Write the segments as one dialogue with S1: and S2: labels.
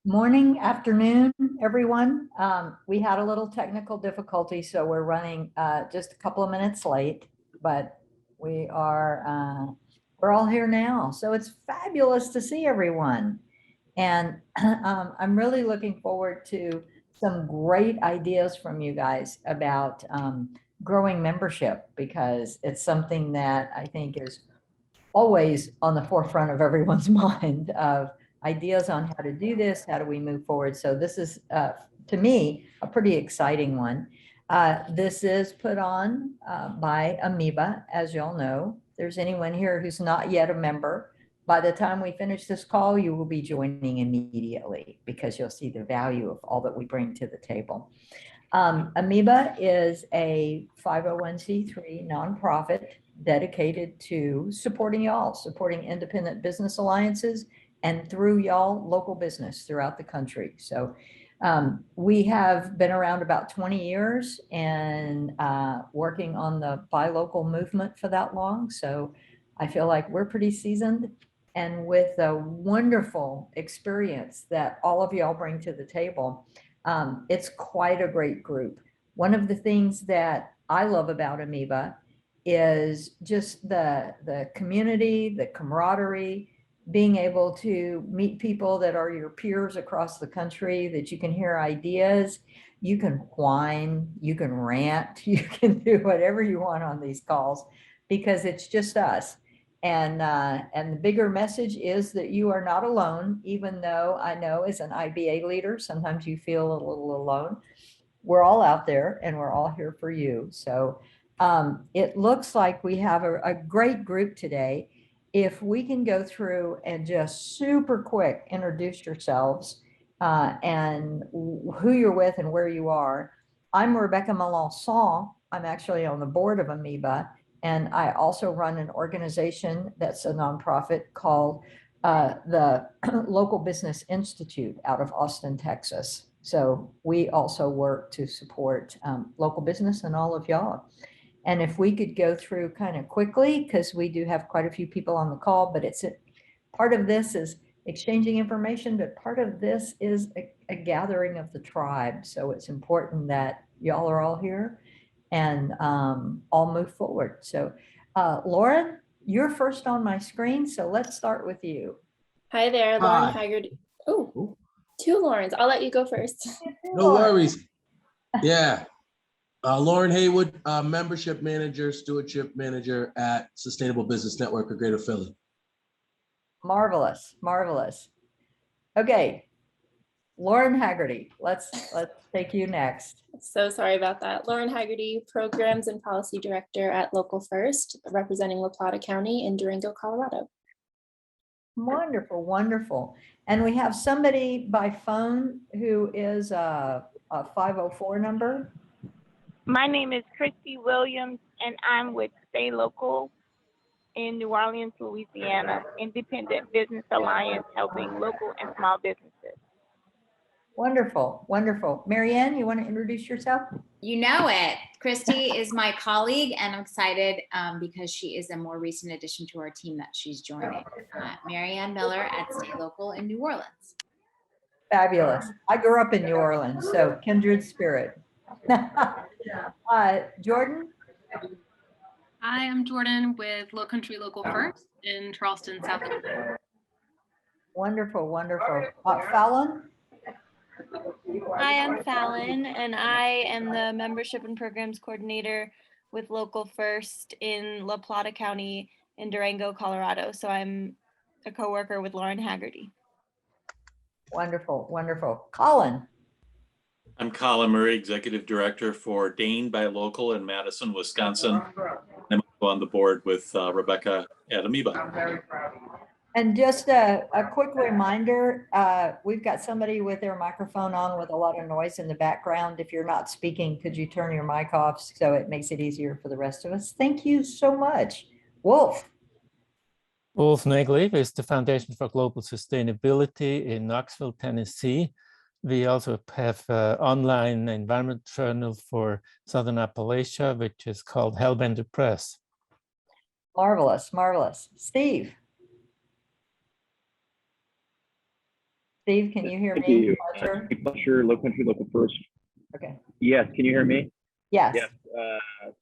S1: Morning, afternoon, everyone. We had a little technical difficulty, so we're running just a couple of minutes late, but we're all here now. So it's fabulous to see everyone. And I'm really looking forward to some great ideas from you guys about growing membership, because it's something that I think is always on the forefront of everyone's mind of ideas on how to do this, how do we move forward. So this is, to me, a pretty exciting one. This is put on by Amoeba, as y'all know. If there's anyone here who's not yet a member, by the time we finish this call, you will be joining immediately because you'll see the value of all that we bring to the table. Amoeba is a 501c3 nonprofit dedicated to supporting y'all, supporting independent business alliances, and through y'all, local business throughout the country. So we have been around about 20 years and working on the buy local movement for that long. So I feel like we're pretty seasoned, and with the wonderful experience that all of y'all bring to the table, it's quite a great group. One of the things that I love about Amoeba is just the community, the camaraderie, being able to meet people that are your peers across the country, that you can hear ideas, you can whine, you can rant, you can do whatever you want on these calls because it's just us. And the bigger message is that you are not alone, even though I know as an IBA leader, sometimes you feel a little alone. We're all out there and we're all here for you. So it looks like we have a great group today. If we can go through and just super quick introduce yourselves and who you're with and where you are. I'm Rebecca Melançon. I'm actually on the board of Amoeba, and I also run an organization that's a nonprofit called the Local Business Institute out of Austin, Texas. So we also work to support local business and all of y'all. And if we could go through kind of quickly, because we do have quite a few people on the call, but it's part of this is exchanging information, but part of this is a gathering of the tribe. So it's important that y'all are all here and all move forward. So Lauren, you're first on my screen, so let's start with you.
S2: Hi there, Lauren Haggard. Oh, two Laurens. I'll let you go first.
S3: No worries. Yeah. Lauren Haywood, membership manager, stewardship manager at Sustainable Business Network of Greater Philly.
S1: Marvelous, marvelous. Okay, Lauren Haggerty, let's take you next.
S2: So sorry about that. Lauren Haggerty, Programs and Policy Director at Local First, representing La Plata County in Durango, Colorado.
S1: Wonderful, wonderful. And we have somebody by phone who is a 504 number.
S4: My name is Christy Williams, and I'm with Stay Local in New Orleans, Louisiana, Independent Business Alliance, helping local and small businesses.
S1: Wonderful, wonderful. Marianne, you want to introduce yourself?
S5: You know it. Christy is my colleague, and I'm excited because she is a more recent addition to our team that she's joining. Marianne Miller at Stay Local in New Orleans.
S1: Fabulous. I grew up in New Orleans, so kindred spirit. Jordan?
S6: Hi, I'm Jordan with Low Country Local First in Charleston, South Carolina.
S1: Wonderful, wonderful. Fallon?
S7: Hi, I'm Fallon, and I am the Membership and Programs Coordinator with Local First in La Plata County in Durango, Colorado. So I'm a coworker with Lauren Haggerty.
S1: Wonderful, wonderful. Colin?
S8: I'm Colin Murray, Executive Director for Dane by Local in Madison, Wisconsin. I'm on the board with Rebecca at Amoeba.
S1: And just a quick reminder, we've got somebody with their microphone on with a lot of noise in the background. If you're not speaking, could you turn your mic off so it makes it easier for the rest of us? Thank you so much. Wolf.
S9: Wolf Negley is the Foundation for Global Sustainability in Knoxville, Tennessee. We also have an online environment journal for Southern Appalachia, which is called Hellbender Press.
S1: Marvelous, marvelous. Steve. Steve, can you hear
S10: Thank
S1: me?
S10: you.
S1: Fletcher?
S10: Steve Fletcher, Low Country Local First.
S1: Okay.
S10: Yes, can you hear me?
S1: Yes.
S10: Yes.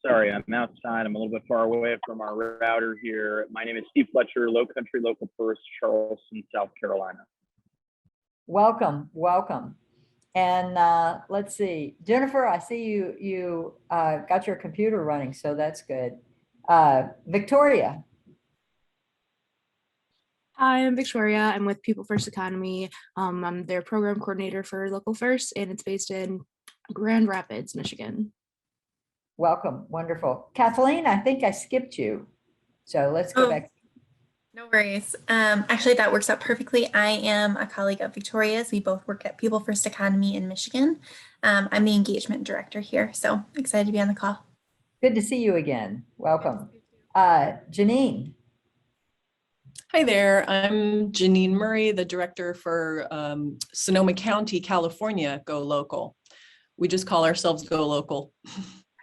S10: Sorry, I'm outside. I'm a little bit far away from our router here. My name is Steve Fletcher, Low Country Local First, Charleston, South Carolina.
S1: Welcome, welcome. And let's see, Jennifer, I see you got your computer running, so that's good. Victoria.
S11: Hi, I'm Victoria. I'm with People First Economy. I'm their program coordinator for Local First, and it's based in Grand Rapids, Michigan.
S1: Welcome, wonderful. Kathleen, I think I skipped you. So let's go back.
S12: No worries. Actually, that works out perfectly. I am a colleague of Victoria's. We both work at People First Economy in Michigan. I'm the engagement director here, so excited to be on the call.
S1: Good to see you again. Welcome. Janine.
S13: Hi there, I'm Janine Murray, the director for Sonoma County, California, Go Local. We just call ourselves Go Local.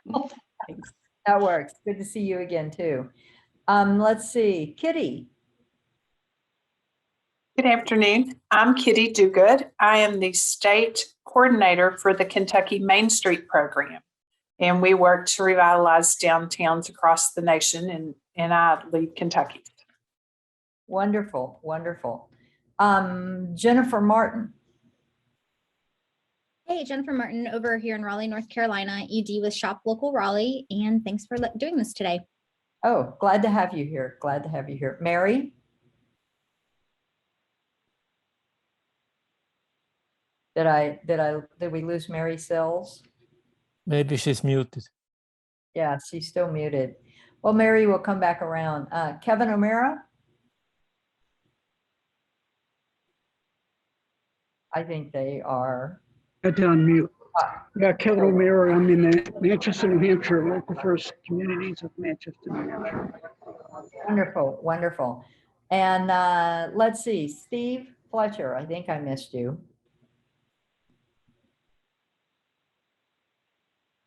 S13: Thanks.
S1: That works. Good to see you again too. Let's see, Kitty.
S14: Good afternoon. I'm Kitty Dugood. I am the state coordinator for the Kentucky Main Street program. And we work to revitalize downtowns across the nation, and I lead Kentucky.
S1: Wonderful, wonderful. Jennifer Martin.
S15: Hey, Jennifer Martin over here in Raleigh, North Carolina, ED with Shop Local Raleigh, and thanks for doing this today.
S1: Oh, glad to have you here. Glad to have you here. Mary? Did we lose Mary Sills?
S9: Maybe she's muted.
S1: Yeah, she's still muted. Well, Mary will come back around. Kevin O'Mara? I think they are.
S16: Had to unmute. Yeah, Kevin O'Mara. I'm in the Manchester, New Hampshire, Local First Communities of Manchester, New Hampshire.
S1: Wonderful, wonderful. And let's see, Steve Fletcher, I think I missed you.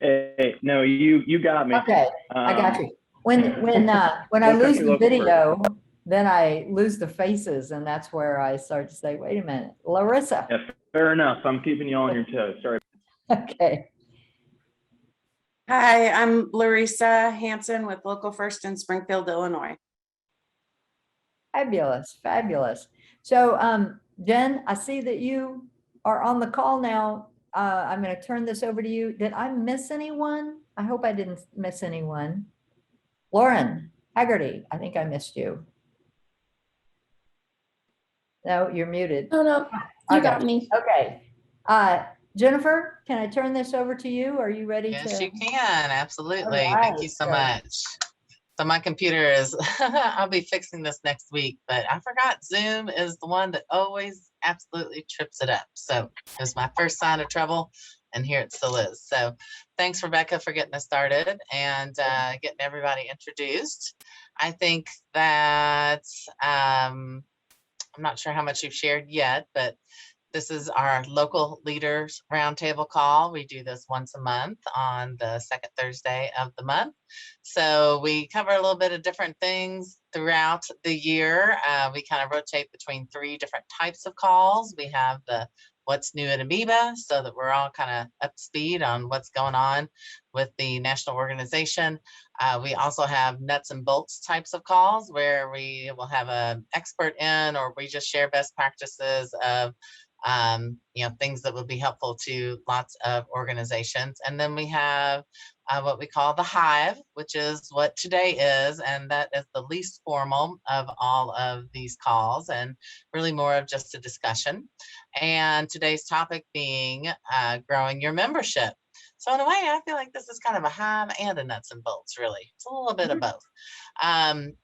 S10: Hey, no, you got me.
S1: Okay, I got you. When I lose the video, then I lose the faces, and that's where I start to say, wait a minute, Larissa.
S10: Yeah, fair enough. I'm keeping you on your toes. Sorry.
S1: Okay.
S17: Hi, I'm Larissa Hanson with Local First in Springfield, Illinois.
S1: Fabulous, fabulous. So Jen, I see that you are on the call now. I'm going to turn this over to you. Did I miss anyone? I hope I didn't miss anyone. Lauren Haggerty, I think I missed you. No, you're muted.
S2: Oh, no, you got me.
S1: Okay. Jennifer, can I turn this over to you? Are you ready?
S18: Yes,
S1: to?
S18: you can. Absolutely.
S1: Right,
S18: Thank you so much. So my computer is, I'll be fixing this next week, but I forgot Zoom is the one that always absolutely trips it up. So it was my first sign of trouble, and here it still is. So thanks, Rebecca, for getting us started and getting everybody introduced. I think that I'm not sure how much you've shared yet, but this is our local leaders roundtable call. We do this once a month on the second Thursday of the month. So we cover a little bit of different things throughout the year. We kind of rotate between 3 different types of calls. We have the what's new at Amoeba, so that we're all kind of up to speed on what's going on with the national organization. We also have nuts and bolts types of calls where we will have an expert in, or we just share best practices of things that would be helpful to lots of organizations. And then we have what we call the Hive, which is what today is, and that is the least formal of all of these calls and really more of just a discussion. And today's topic being growing your membership. So in a way, I feel like this is kind of a Hive and a nuts and bolts, really. It's a little bit of both.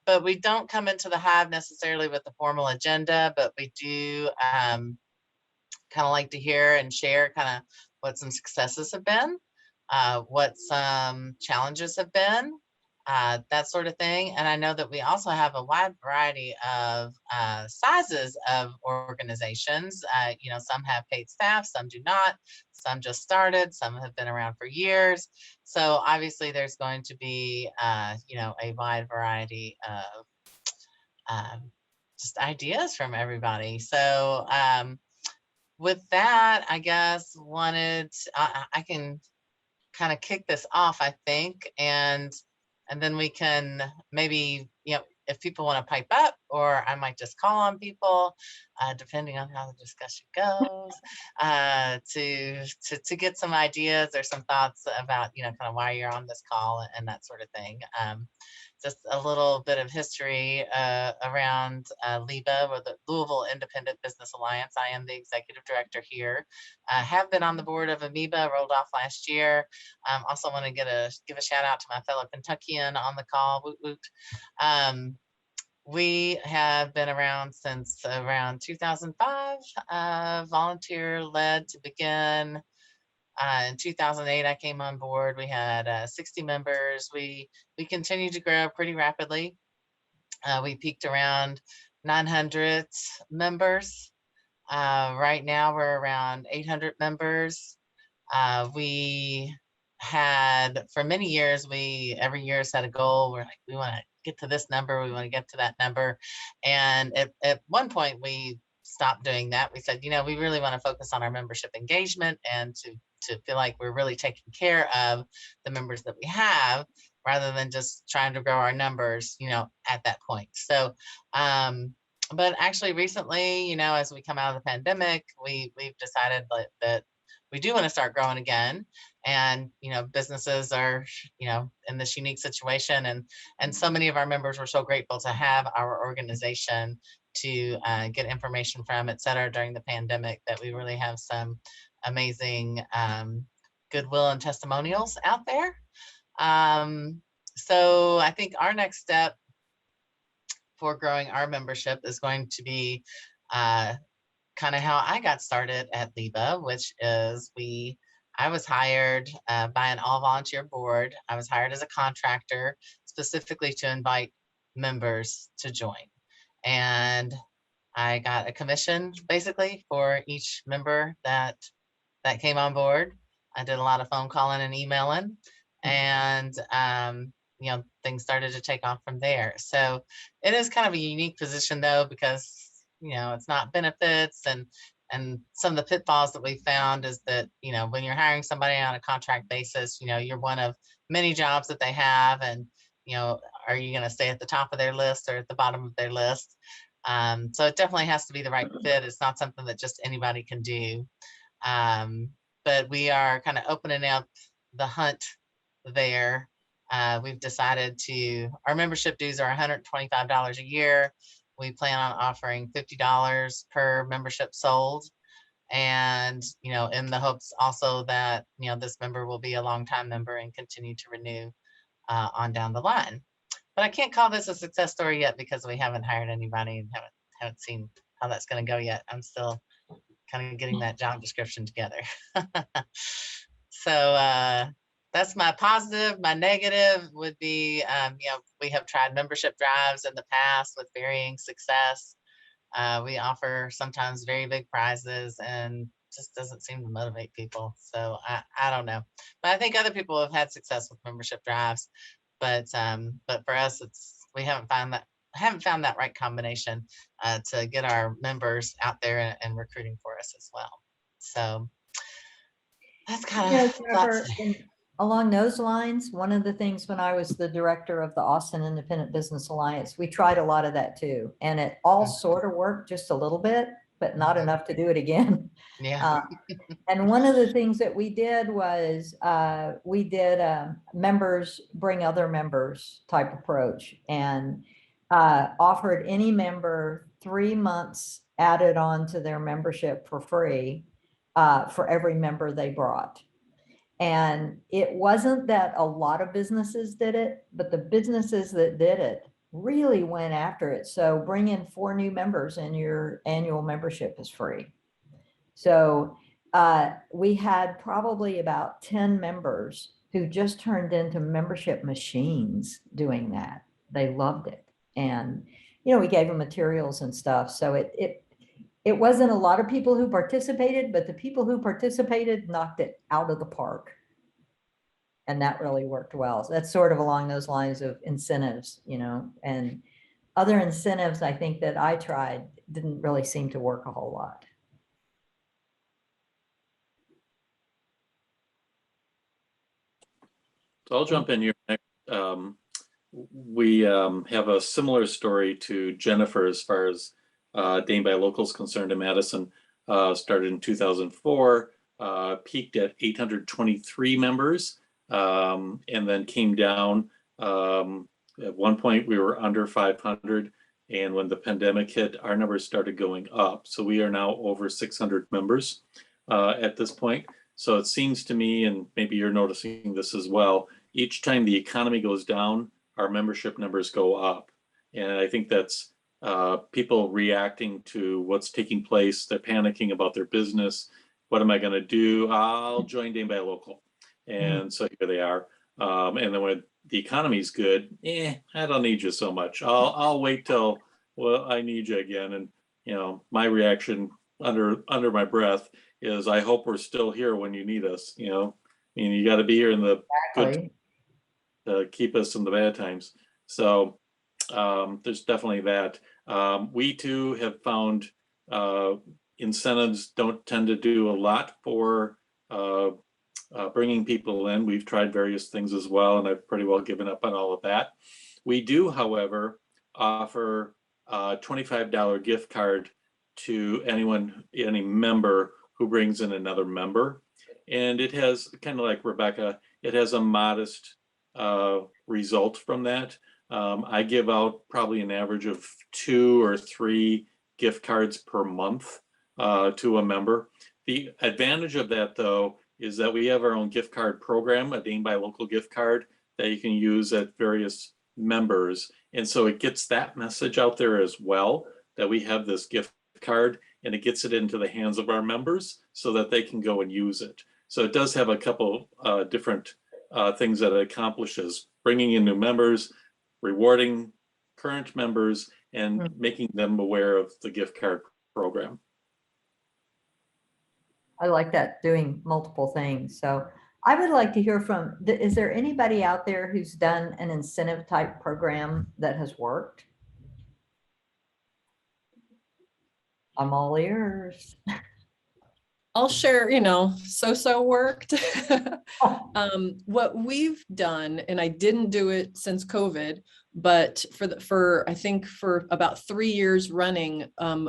S18: But we don't come into the Hive necessarily with a formal agenda, but we do kind of like to hear and share kind of what some successes have been, what some challenges have been, that sort of thing. And I know that we also have a wide variety of sizes of organizations. Some have paid staff, some do not, some just started, some have been around for years. So obviously there's going to be, a wide variety of just ideas from everybody. So with that, I guess I can kind of kick this off, I think, and then we can maybe, if people want to pipe up, or I might just call on people, depending on how the discussion goes, to get some ideas or some thoughts about, kind of why you're on this call and that sort of thing. Just a little bit of history around LIBA, or the Louisville Independent Business Alliance. I am the executive director here. I have been on the board of Amoeba, rolled off last year. Also want to give a shout out to my fellow Kentuckian on the call. Woot woot. We have been around since around 2005, volunteer led to begin. In 2008, I came on board. We had 60 members. We continued to grow pretty rapidly. We peaked around 900 members. Right now, we're around 800 members. We had, for many years, every year set a goal. We're like, we want to get to this number. We want to get to that number. And at one point, we stopped doing that. We said, we really want to focus on our membership engagement and to feel like we're really taking care of the members that we have, rather than just trying to grow our numbers, at that point. So, but actually recently, as we come out of the pandemic, we've decided that we do want to start growing again. And, businesses are, in this unique situation, and so many of our members were so grateful to have our organization to get information from, et cetera, during the pandemic, that we really have some amazing goodwill and testimonials out there. So I think our next step for growing our membership is going to be kind of how I got started at LIBA, which is I was hired by an all-volunteer board. I was hired as a contractor specifically to invite members to join. And I got a commission basically for each member that came on board. I did a lot of phone calling and emailing, and things started to take off from there. So it is kind of a unique position though, because it's not benefits, and some of the pitfalls that we found is that when you're hiring somebody on a contract basis, you're one of many jobs that they have, and are you going to stay at the top of their list or at the bottom of their list? So it definitely has to be the right fit. It's not something that just anybody can do. But we are kind of opening up the hunt there. We've decided our membership dues are $125 a year. We plan on offering $50 per membership sold. And, in the hopes also that, this member will be a longtime member and continue to renew on down the line. But I can't call this a success story yet, because we haven't hired anybody and haven't seen how that's going to go yet. I'm still kind of getting that job description together. So that's my positive. My negative would be, we have tried membership drives in the past with varying success. We offer sometimes very big prizes, and just doesn't seem to motivate people. So I don't know, but I think other people have had success with membership drives. But for us, we haven't found that right combination to get our members out there and recruiting for us as well. So that's kind of
S1: Trevor, along those lines, one of the things when I was the director of the Austin Independent Business Alliance, we tried a lot of that too, and it all sort of worked just a little bit, but not enough to do it again.
S18: Yeah.
S1: And one of the things that we did was we did a members bring other members type approach, and offered any member 3 months added on to their membership for free for every member they brought. And it wasn't that a lot of businesses did it, but the businesses that did it really went after it. So bring in 4 new members and your annual membership is free. So we had probably about 10 members who just turned into membership machines doing that. They loved it. And, we gave them materials and stuff. So it wasn't a lot of people who participated, but the people who participated knocked it out of the park. And that really worked well. So that's sort of along those lines of incentives, and other incentives I think that I tried didn't really seem to work a whole lot.
S8: So I'll jump in here next. We have a similar story to Jennifer as far as Dane by Local is concerned in Madison. Started in 2004, peaked at 823 members, and then came down. At one point, we were under 500. And when the pandemic hit, our numbers started going up. So we are now over 600 members at this point. So it seems to me, and maybe you're noticing this as well, each time the economy goes down, our membership numbers go up. And I think that's people reacting to what's taking place. They're panicking about their business. What am I going to do? I'll join Dane by Local. And so here they are. And then when the economy's good, I don't need you so much. I'll wait till, well, I need you again. And you know, my reaction under my breath is, I hope we're still here when you need us. You know, I mean, you got to be here in the good to keep us in the bad times. So there's definitely that. We too have found incentives don't tend to do a lot for bringing people in. We've tried various things as well, and I've pretty well given up on all of that. We do, however, offer a $25 gift card to any member who brings in another member. And it has, kind of like Rebecca, it has a modest result from that. I give out probably an average of 2 or 3 gift cards per month to a member. The advantage of that, though, is that we have our own gift card program, a Dane by Local gift card that you can use at various members. And so it gets that message out there as well, that we have this gift card, and it gets it into the hands of our members so that they can go and use it. So it does have a couple different things that it accomplishes: bringing in new members, rewarding current members, and making them aware of the gift card program.
S1: I like that, doing multiple things. So I would like to hear from, is there anybody out there who's done an incentive type program that has worked? I'm all ears.
S13: I'll share, so worked. What we've done, and I didn't do it since COVID, but for I think for about 3 years running,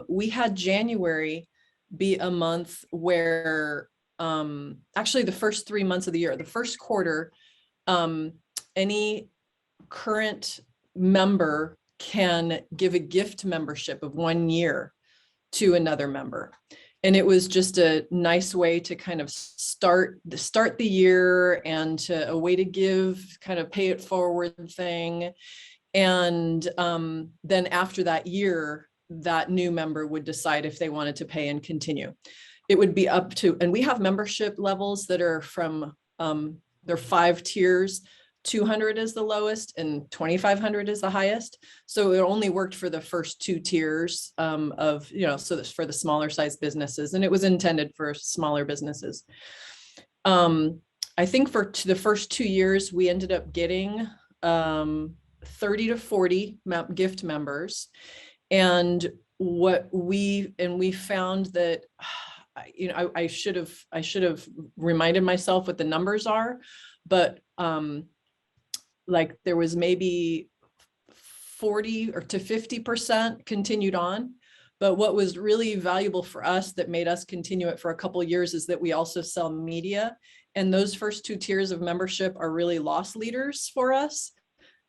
S13: we had January be a month where actually the first 3 months of the year, the first quarter, any current member can give a gift membership of 1 year to another member. And it was just a nice way to kind of start the year, and a way to give, kind of pay it forward thing. And then after that year, that new member would decide if they wanted to pay and continue. It would be up to, and we have membership levels that are from, there are 5 tiers. 200 is the lowest and 2,500 is the highest. So it only worked for the first 2 tiers of, so that's for the smaller size businesses, and it was intended for smaller businesses. I think for the first 2 years, we ended up getting 30 to 40 gift members. And we found that, I should have reminded myself what the numbers are, but like there was maybe 40 or to 50% continued on. But what was really valuable for us that made us continue it for a couple of years is that we also sell media. And those first 2 tiers of membership are really loss leaders for us.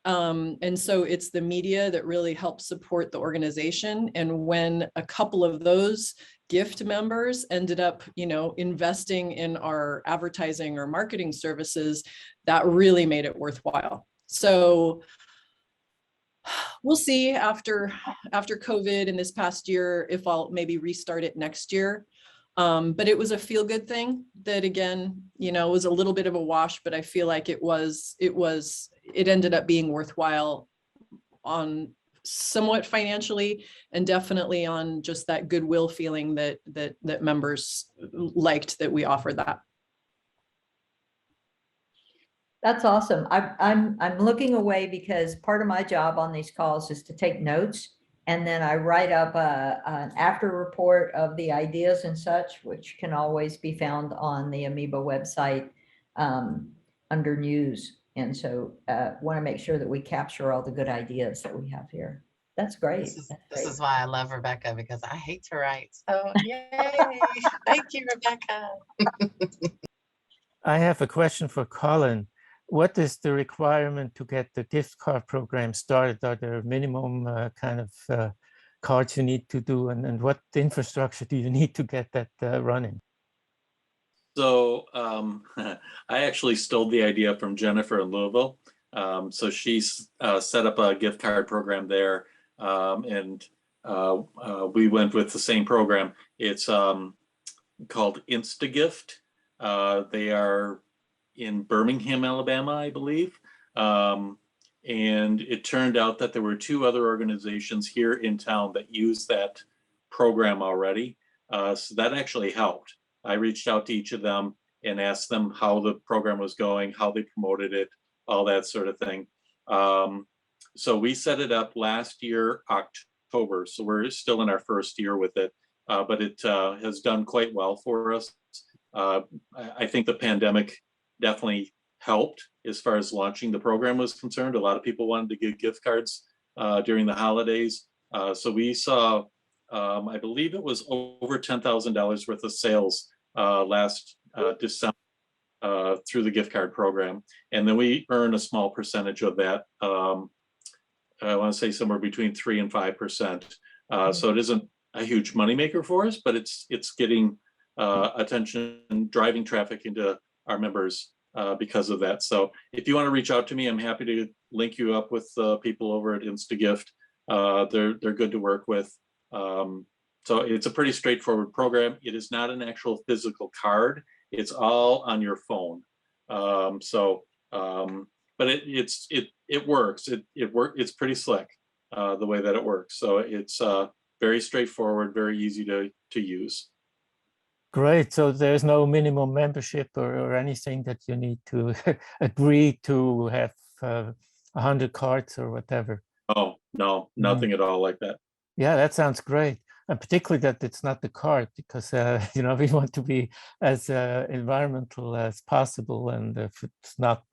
S13: And so it's the media that really helps support the organization. And when a couple of those gift members ended up, investing in our advertising or marketing services, that really made it worthwhile. So we'll see after COVID in this past year if I'll maybe restart it next year. But it was a feel good thing that, again, was a little bit of a wash, but I feel like it ended up being worthwhile on somewhat financially, and definitely on just that goodwill feeling that members liked that we offered that.
S1: That's awesome. I'm looking away because part of my job on these calls is to take notes, and then I write up an after report of the ideas and such, which can always be found on the Amoeba website under news. And so want to make sure that we capture all the good ideas that we have here. That's great.
S18: This is why I love Rebecca, because I hate to write. So yay. Thank you, Rebecca.
S9: I have a question for Colin. What is the requirement to get the gift card program started? Are there minimum kind of cards you need to do, and what infrastructure do you need to get that running?
S8: So I actually stole the idea from Jennifer in Louisville. So she's set up a gift card program there, and we went with the same program. It's called InstaGift. They are in Birmingham, Alabama, I believe. And it turned out that there were 2 other organizations here in town that use that program already. So that actually helped. I reached out to each of them and asked them how the program was going, how they promoted it, all that sort of thing. So we set it up last year, October. So we're still in our first year with it, but it has done quite well for us. I think the pandemic definitely helped as far as launching the program was concerned. A lot of people wanted to get gift cards during the holidays. So we saw, I believe it was over $10,000 worth of sales last December through the gift card program. And then we earn a small percentage of that. I want to say somewhere between 3 and 5%. So it isn't a huge moneymaker for us, but it's getting attention, driving traffic into our members because of that. So if you want to reach out to me, I'm happy to link you up with people over at InstaGift. They're good to work with. So it's a pretty straightforward program. It is not an actual physical card. It's all on your phone. But it works. It's pretty slick the way that it works. So it's very straightforward, very easy to use.
S9: Great. So there's no minimum membership or anything that you need to agree to have 100 cards or whatever.
S8: Oh, no, nothing at all like that.
S9: Yeah, that sounds great. And particularly that it's not the card, because we want to be as environmental as possible. And if it's not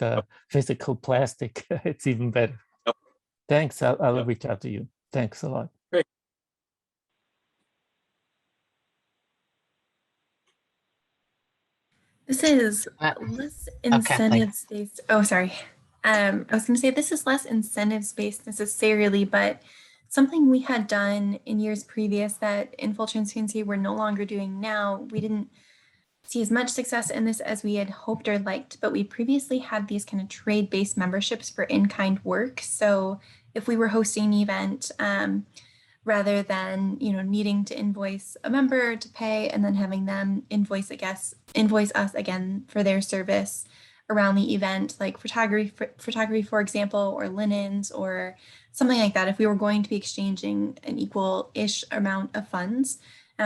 S9: physical plastic, it's even better.
S8: Yep.
S9: Thanks. I'll reach out to you. Thanks a lot.
S8: Great.
S12: This is less incentives-based. Oh, sorry. I was going to say this is less incentives-based necessarily, but something we had done in years previous that in full transparency we're no longer doing now. We didn't see as much success in this as we had hoped or liked, but we previously had these kind of trade-based memberships for in-kind work. So if we were hosting an event, rather than needing to invoice a member to pay and then having them invoice us again for their service around the event, like photography, for example, or linens or something like that. If we were going to be exchanging an equal-ish amount of funds,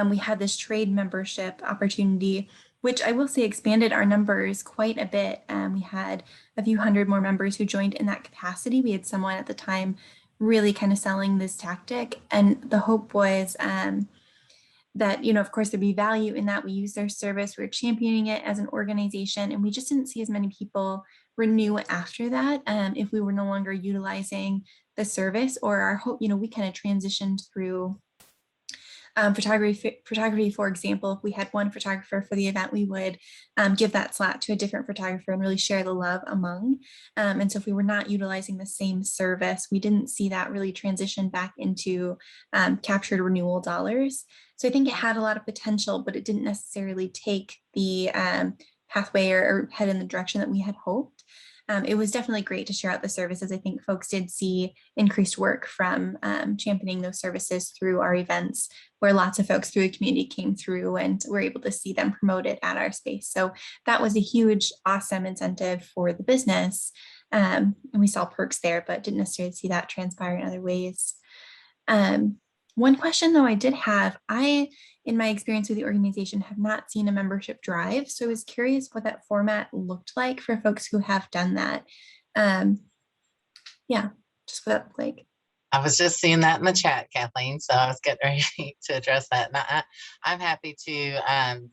S12: we had this trade membership opportunity, which I will say expanded our numbers quite a bit. We had a few hundred more members who joined in that capacity. We had someone at the time really kind of selling this tactic. And the hope was that, of course, there'd be value in that. We use their service, we were championing it as an organization, and we just didn't see as many people renew after that if we were no longer utilizing the service, or our hope, we kind of transitioned through photography, for example. If we had one photographer for the event, we would give that slot to a different photographer and really share the love among. And so if we were not utilizing the same service, we didn't see that really transition back into captured renewal dollars. So I think it had a lot of potential, but it didn't necessarily take the pathway or head in the direction that we had hoped. It was definitely great to share out the services. I think folks did see increased work from championing those services through our events, where lots of folks through the community came through and were able to see them promoted at our space. So that was a huge, awesome incentive for the business. And we saw perks there, but didn't necessarily see that transpire in other ways. One question though I did have, in my experience with the organization, have not seen a membership drive. So I was curious what that format looked like for folks who have done that. Yeah, just what that looked like.
S18: I was just seeing that in the chat, Kathleen, so I was getting ready to address that. And I'm happy to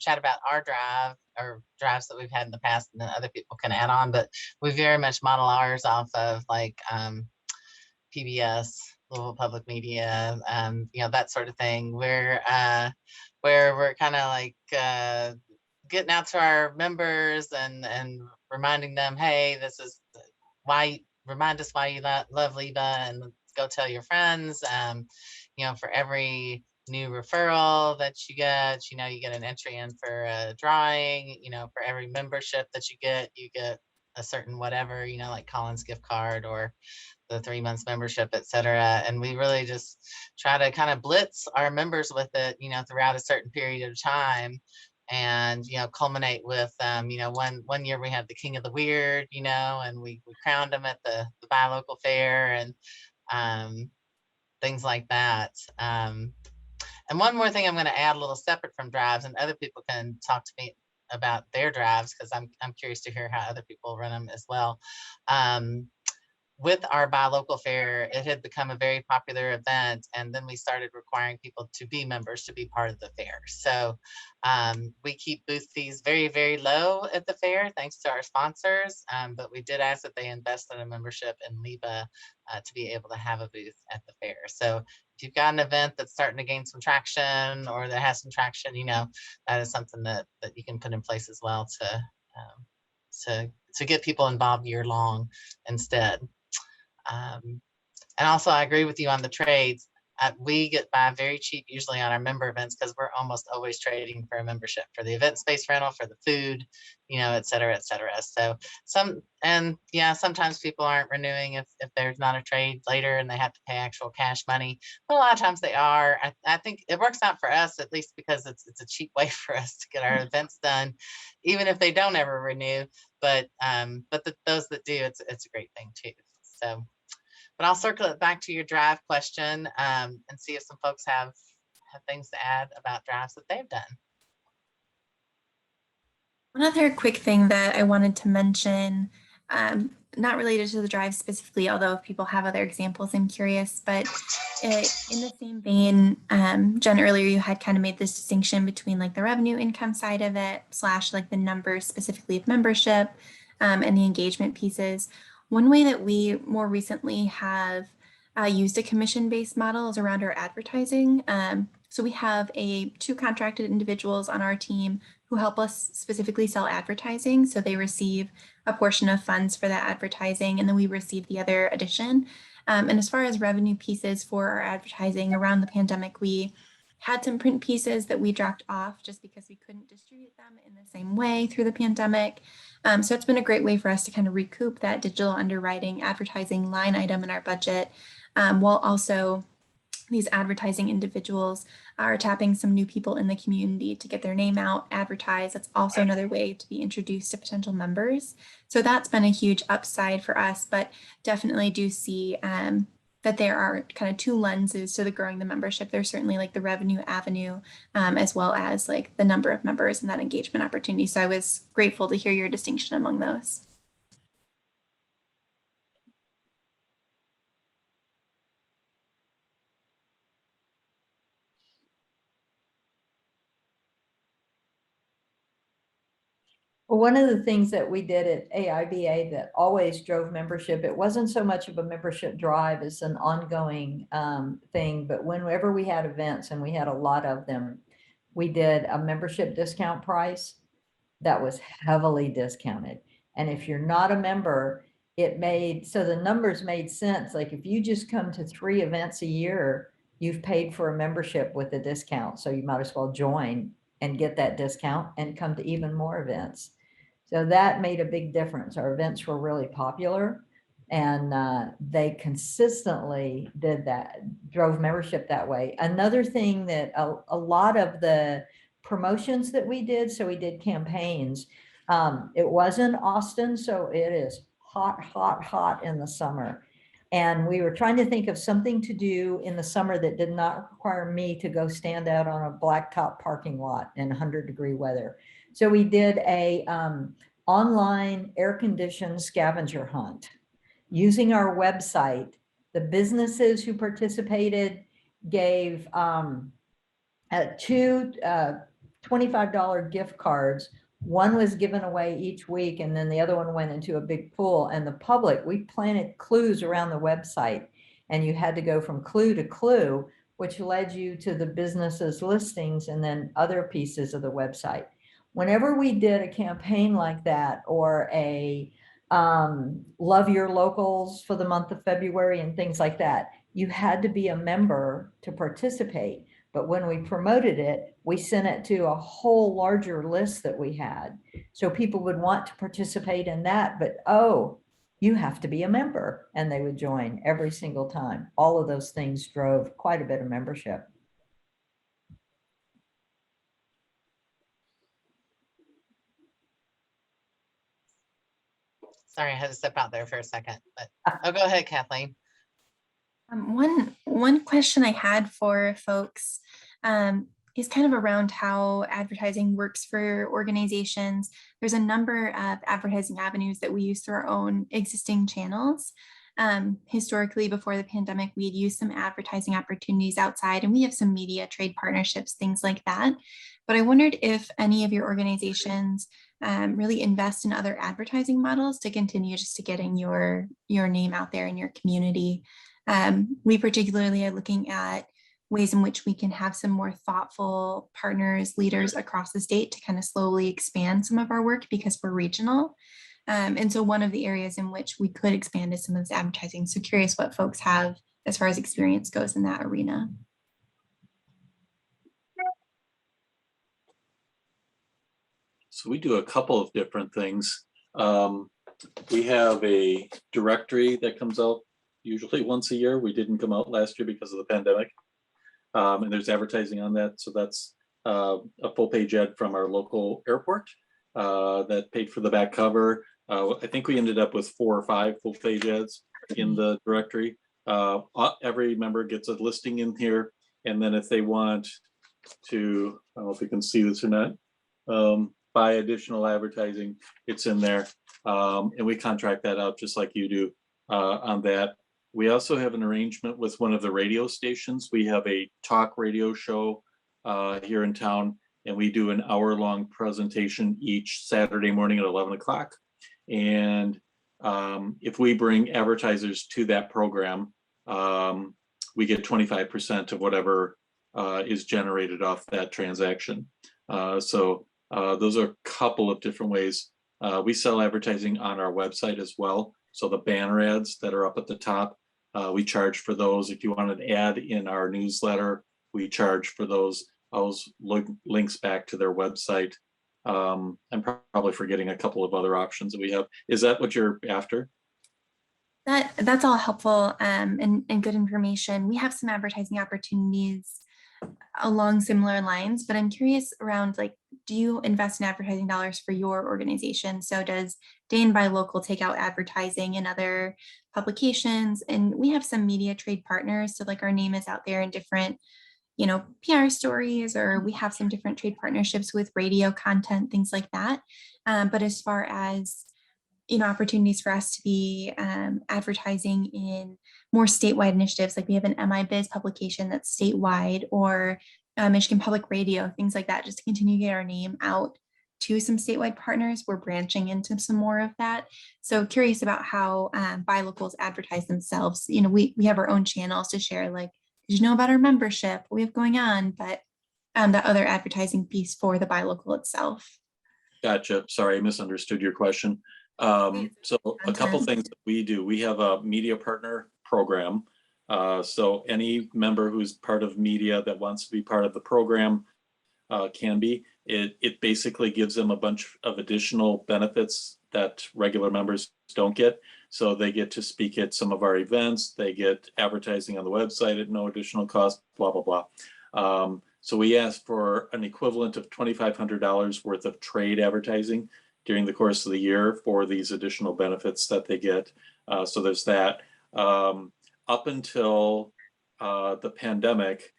S18: chat about our drive or drives that we've had in the past, and then other people can add on, but we very much model ours off of like PBS, Louisville Public Media, you know, that sort of thing, where we're kind of like getting out to our members and reminding them, hey, this is why, remind us why you love LIBA, and go tell your friends. You know, for every new referral that you get, you know, you get an entry in for a drawing. You know, for every membership that you get a certain whatever, you know, like Collins gift card or the 3 months membership, et cetera. And we really just try to kind of blitz our members with it, you know, throughout a certain period of time. And, you know, culminate with, you know, one year we had the King of the Weird, you know, and we crowned him at the buy local fair, and things like that. And one more thing I'm going to add, a little separate from drives, and other people can talk to me about their drives, because I'm curious to hear how other people run them as well. With our buy local fair, it had become a very popular event, and then we started requiring people to be members to be part of the fair. So we keep booth fees very, very low at the fair, thanks to our sponsors, but we did ask that they invest in a membership in LIBA to be able to have a booth at the fair. So if you've got an event that's starting to gain some traction, or that has some traction, you know, that is something that you can put in place as well to get people involved year long instead. And also, I agree with you on the trades. We get by very cheap usually on our member events, because we're almost always trading for a membership for the event space rental, for the food, you know, et cetera, et cetera. So sometimes people aren't renewing if there's not a trade later and they have to pay actual cash money. But a lot of times they are. I think it works out for us, at least because it's a cheap way for us to get our events done, even if they don't ever renew. But those that do, it's a great thing too. So, but I'll circle it back to your drive question and see if some folks have things to add about drives that they've done.
S12: One other quick thing that I wanted to mention, not related to the drive specifically, although if people have other examples, I'm curious, but in the same vein, Jen, earlier you had kind of made this distinction between like the revenue income side of it / like the numbers specifically of membership and the engagement pieces. One way that we more recently have used a commission-based model is around our advertising. So we have 2 contracted individuals on our team who help us specifically sell advertising. So they receive a portion of funds for that advertising, and then we receive the other addition. And as far as revenue pieces for our advertising, around the pandemic, we had some print pieces that we dropped off just because we couldn't distribute them in the same way through the pandemic. So it's been a great way for us to kind of recoup that digital underwriting advertising line item in our budget, while also these advertising individuals are tapping some new people in the community to get their name out, advertise. That's also another way to be introduced to potential members. So that's been a huge upside for us, but definitely do see that there are kind of 2 lenses to the growing the membership. There's certainly like the revenue avenue, as well as like the number of members and that engagement opportunity. So I was grateful to hear your distinction among those.
S1: Well, one of the things that we did at AIBA that always drove membership, it wasn't so much of a membership drive as an ongoing thing, but whenever we had events, and we had a lot of them, we did a membership discount price that was heavily discounted. And if you're not a member, so the numbers made sense. Like if you just come to 3 events a year, you've paid for a membership with a discount. So you might as well join and get that discount and come to even more events. So that made a big difference. Our events were really popular, and they consistently did that, drove membership that way. Another thing that a lot of the promotions that we did, so we did campaigns. It was in Austin, so it is hot, hot, hot in the summer. And we were trying to think of something to do in the summer that did not require me to go stand out on a blacktop parking lot in 100-degree weather. So we did a online air-conditioned scavenger hunt using our website The businesses who participated gave two $25 gift cards. One was given away each week, and then the other one went into a big pool. And the public, we planted clues around the website, and you had to go from clue to clue, which led you to the businesses' listings and then other pieces of the website. Whenever we did a campaign like that, or a love your locals for the month of February and things like that, you had to be a member to participate. But when we promoted it, we sent it to a whole larger list that we had. So people would want to participate in that, but oh, you have to be a member, and they would join every single time. All of those things drove quite a bit of membership.
S18: Sorry, I had to step out there for a second, but go ahead, Kathleen.
S12: One question I had for folks is kind of around how advertising works for organizations. There's a number of advertising avenues that we use through our own existing channels. Historically, before the pandemic, we had used some advertising opportunities outside, and we have some media trade partnerships, things like that. But I wondered if any of your organizations really invest in other advertising models to continue just to getting your name out there in your community. We particularly are looking at ways in which we can have some more thoughtful partners, leaders across the state to kind of slowly expand some of our work because we're regional. And so one of the areas in which we could expand is some of this advertising. So curious what folks have as far as experience goes in that arena.
S8: So we do a couple of different things. We have a directory that comes out usually once a year. We didn't come out last year because of the pandemic. And there's advertising on that. So that's a full page ad from our local airport that paid for the back cover. I think we ended up with 4 or 5 full page ads in the directory. Every member gets a listing in here. And then if they want to, I don't know if you can see this or not, buy additional advertising, it's in there. And we contract that out just like you do on that. We also have an arrangement with one of the radio stations. We have a talk radio show here in town, and we do an hour-long presentation each Saturday morning at 11 o'clock. And if we bring advertisers to that program, we get 25% of whatever is generated off that transaction. So those are a couple of different ways. We sell advertising on our website as well. So the banner ads that are up at the top, we charge for those. If you want an ad in our newsletter, we charge for those. Those links back to their website. I'm probably forgetting a couple of other options that we have. Is that what you're after?
S12: That's all helpful and good information. We have some advertising opportunities along similar lines, but I'm curious around, like, do you invest in advertising dollars for your organization? So does Dane Buy Local take out advertising in other publications? And we have some media trade partners. So like our name is out there in different, PR stories, or we have some different trade partnerships with radio content, things like that. But as far as opportunities for us to be advertising in more statewide initiatives, like we have an MI Biz publication that's statewide, or Michigan Public Radio, things like that, just to continue to get our name out to some statewide partners. We're branching into some more of that. So curious about how Buy Locals advertise themselves. We have our own channels to share, like, did you know about our membership, what we have going on, but the other advertising piece for the Buy Local itself.
S8: Gotcha. Sorry, I misunderstood your question. So a couple things that we do. We have a media partner program. So any member who's part of media that wants to be part of the program can be. It basically gives them a bunch of additional benefits that regular members don't get. So they get to speak at some of our events. They get advertising on the website at no additional cost, blah, blah, blah. So we ask for an equivalent of $2,500 worth of trade advertising during the course of the year for these additional benefits that they get. So there's that. Up until the pandemic,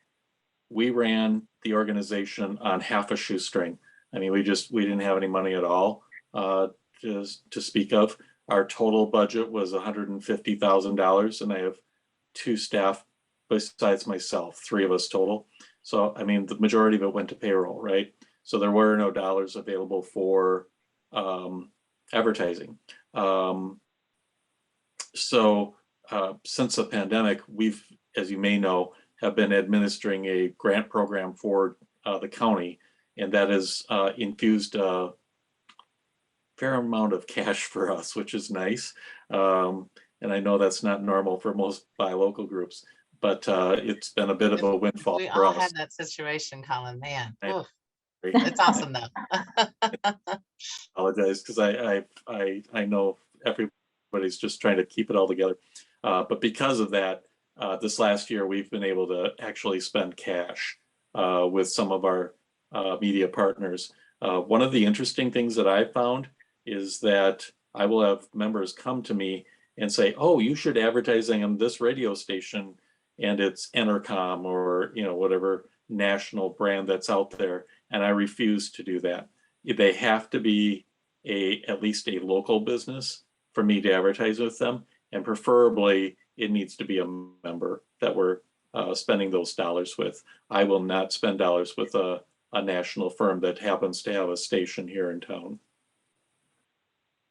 S8: we ran the organization on half a shoestring. I mean, we didn't have any money at all to speak of. Our total budget was $150,000, and I have 2 staff besides myself, 3 of us total. So, I mean, the majority of it went to payroll, right? So there were no dollars available for advertising. Since the pandemic, we've, as you may know, have been administering a grant program for the county, and that has infused a fair amount of cash for us, which is nice. And I know that's not normal for most buy local groups, but it's been a bit of a windfall
S18: We
S8: for
S18: all
S8: us.
S18: had that situation, Colin, man. Oof. It's awesome though.
S8: Apologize, because I know everybody's just trying to keep it all together. But because of that, this last year, we've been able to actually spend cash with some of our media partners. One of the interesting things that I found is that I will have members come to me and say, oh, you should advertising on this radio station, and it's Entercom or, you know, whatever national brand that's out there. And I refuse to do that. They have to be at least a local business for me to advertise with them. And preferably it needs to be a member that we're spending those dollars with. I will not spend dollars with a national firm that happens to have a station here in town.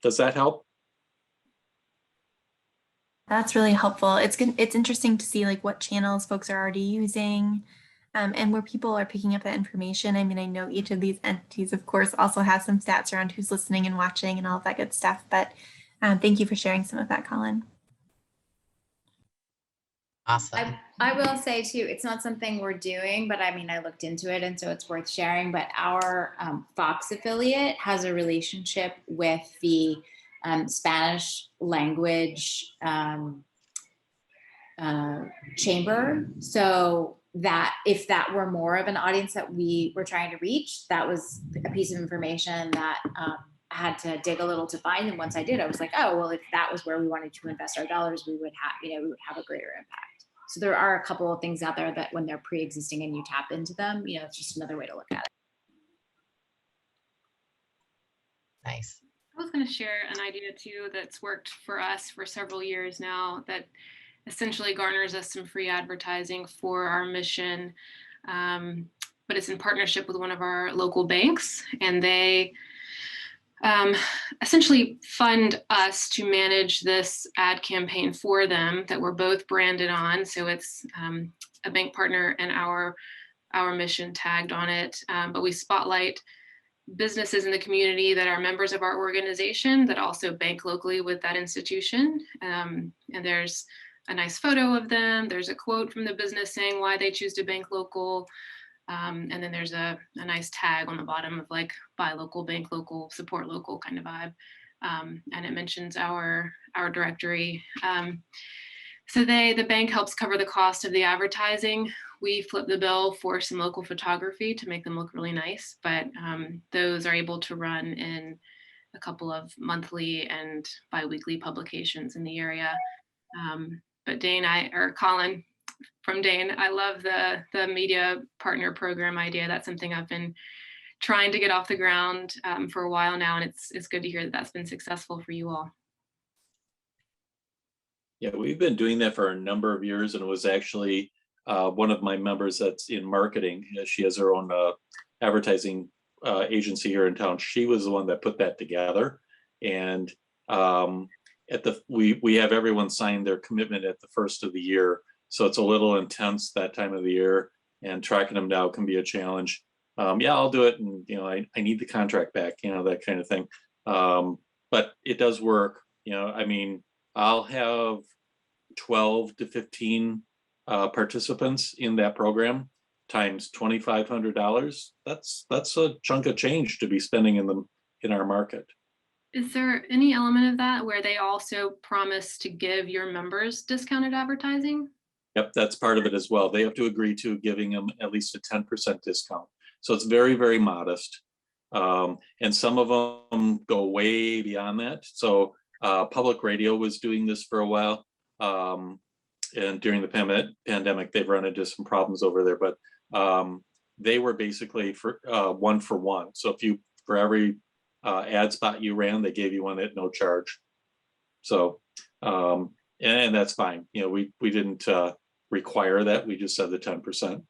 S8: Does that help?
S12: That's really helpful. It's good. It's interesting to see like what channels folks are already using, and where people are picking up that information. I mean, I know each of these entities, of course, also have some stats around who's listening and watching and all of that good stuff. But thank you for sharing some of that, Colin.
S18: Awesome.
S5: I will say too, it's not something we're doing, but I mean, I looked into it and so it's worth sharing. But our Fox affiliate has a relationship with the Spanish language chamber. So that if that were more of an audience that we were trying to reach, that was a piece of information that I had to dig a little to find. And once I did, I was like, oh, well, if that was where we wanted to invest our dollars, we would have, we would have a greater impact. So there are a couple of things out there that when they're pre-existing and you tap into them, it's just another way to look at it.
S18: Nice.
S6: I was going to share an idea too that's worked for us for several years now that essentially garners us some free advertising for our mission. But it's in partnership with one of our local banks, and they essentially fund us to manage this ad campaign for them that we're both branded on. So it's a bank partner and our mission tagged on it. But we spotlight businesses in the community that are members of our organization that also bank locally with that institution. And there's a nice photo of them. There's a quote from the business saying why they choose to bank local. And then there's a nice tag on the bottom of like buy local, bank local, support local kind of vibe. And it mentions our directory. So the bank helps cover the cost of the advertising. We flip the bill for some local photography to make them look really nice, but those are able to run in a couple of monthly and bi-weekly publications in the area. But Colin, from Dane, I love the media partner program idea. That's something I've been trying to get off the ground for a while now, and it's good to hear that that's been successful for you all.
S8: Yeah, we've been doing that for a number of years, and it was actually one of my members that's in marketing. She has her own advertising agency here in town. She was the one that put that together, and we have everyone sign their commitment at the first of the year. So it's a little intense that time of the year, and tracking them down can be a challenge. Yeah, I'll do it, and I need the contract back, that kind of thing. But it does work. I mean, I'll have 12 to 15 participants in that program times $2,500. That's a chunk of change to be spending in our market.
S6: Is there any element of that where they also promise to give your members discounted advertising?
S8: Yep, that's part of it as well. They have to agree to giving them at least a 10% discount. So it's very, very modest. And some of them go way beyond that. So public radio was doing this for a while. And during the pandemic, they've run into some problems over there, but they were basically for 1 for 1. So for every ad spot you ran, they gave you one at no charge. So, And that's fine. You know, we didn't require that. We just said the 10%.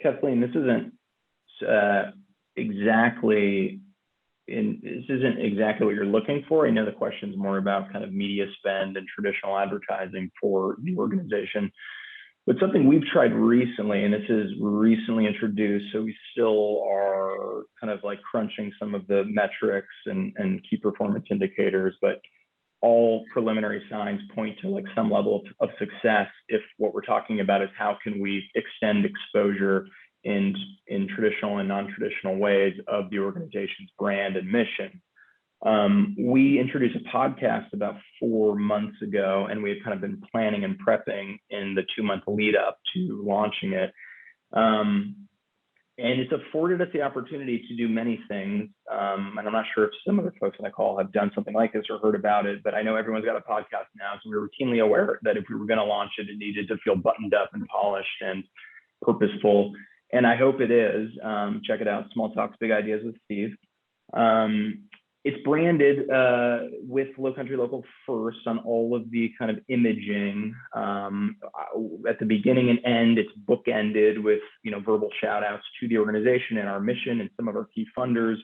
S10: Kathleen, this isn't exactly what you're looking for. I know the question's more about kind of media spend and traditional advertising for the organization. But something we've tried recently, and this is recently introduced, so we still are kind of like crunching some of the metrics and key performance indicators, but all preliminary signs point to like some level of success if what we're talking about is how can we extend exposure in traditional and non-traditional ways of the organization's brand and mission. We introduced a podcast about 4 months ago, and we've kind of been planning and prepping in the 2-month lead up to launching it. And it's afforded us the opportunity to do many things. And I'm not sure if some of the folks on the call have done something like this or heard about it, but I know everyone's got a podcast now. So we're routinely aware that if we were going to launch it, it needed to feel buttoned up and polished and purposeful. And I hope it is. Check it out, Small Talks, Big Ideas with Steve. It's branded with Low Country Local First on all of the kind of imaging at the beginning and end. It's bookended with verbal shout outs to the organization and our mission and some of our key funders.